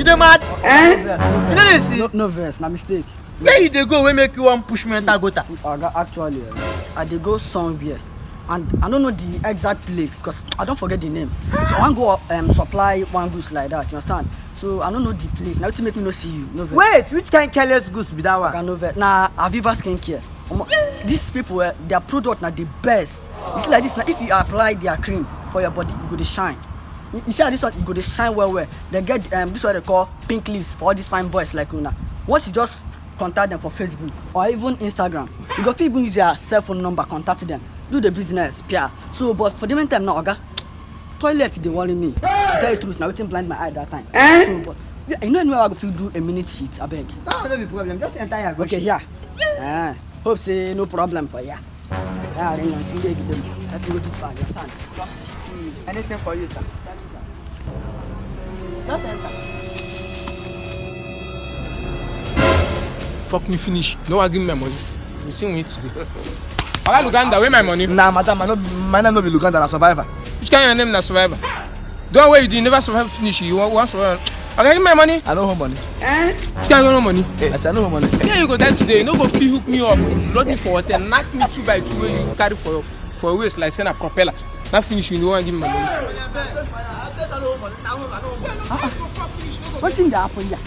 You dey mad? You no dey see? No verse, na mistake. Where you dey go wey make you wan push me enter gutter? Oga, actually, I dey go somewhere. And I don't know the exact place because I don't forget the name. So I want go supply one goose like that, you understand? So I don't know the place. Now to make me no see you. No verse. Wait, which kind careless goose be that one? Oga, no verse. Nah, Aviva skincare. These people, their product are the best. You see like this, now if you apply their cream for your body, you go to shine. You see like this one, you go to shine well. They get this what they call pink leaves for all these fine boys like Una. Once you just contact them for Facebook or even Instagram, you go even use their cell phone number, contact them. Do the business, Pierre. So, but for the meantime now, Oga, toilet they worry me. To tell you the truth, now waiting blind my eye that time. So, but you know anywhere I go to do a minute shit, I beg. No be problem. Just enter here. Okay, yeah. Hope say no problem for ya. Yeah, then you see them. Let me go this bag, understand? Just Anything for you, sir. Just enter. Fuck me finish. No one give me my money. You see me today. Oga Luganda, where my money? Nah, madam, my name no be Luganda, na survivor. Which kind of name na survivor? The one where you never survive finish. You want survive? Okay, give me my money. I no hold money. Which kind of no money? I say I no hold money. Yeah, you go die today. You no go feel hook me up, load me for water, knock me 2 by 2 where you carry for a waist like send a propeller. Not finish, you don't want to give me my money. What's in the apple here?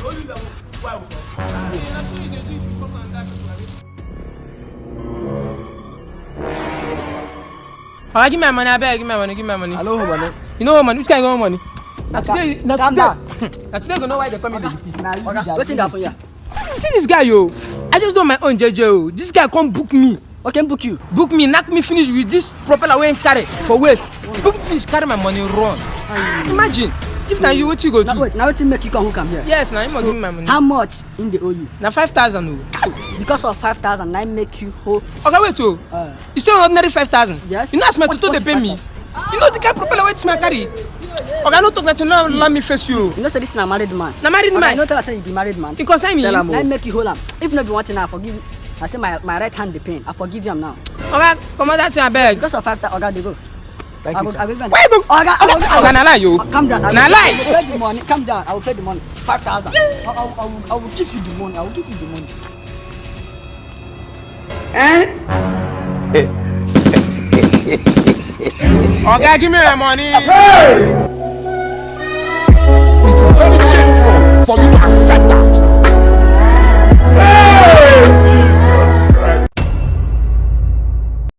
Oga, give me my money, I beg, give me my money, give me my money. I no hold money. You know what money? Which kind of money? Now today, Calm down. you know why they call me the Oga, what's in the apple here? See this guy, yo. I just do my own JJ. This guy come book me. Okay, book you. Book me, knock me finish with this propeller wey carry for waist. Book me finish, carry my money, run. Imagine if now you what you go Now do. wait, now what make you come here? Yes, now you must give me my money. How much in the owe you? Now 5,000. Because of 5,000, I make you whole. Okay, wait, oh. You still ordinary 5,000. Yes. You know as my tutor they pay me. You know the kind of propeller wey me carry. Okay, no talk that you know let me face you. You know say this is a married man. Na married man. I know tell us say you be married man. You consign me. Tell am. I make you whole am. If not be one thing, I forgive you. I say my right hand the pain. I forgive you now. Okay, come on that thing I beg. Because of 5,000, Oga, they go. Thank you, sir. Why you go? Oga, na lie you. calm down. Na lie. I will pay the money. Calm down. I will pay the money. 5,000. I will give you the money. I will give you the money. Okay, give me my money.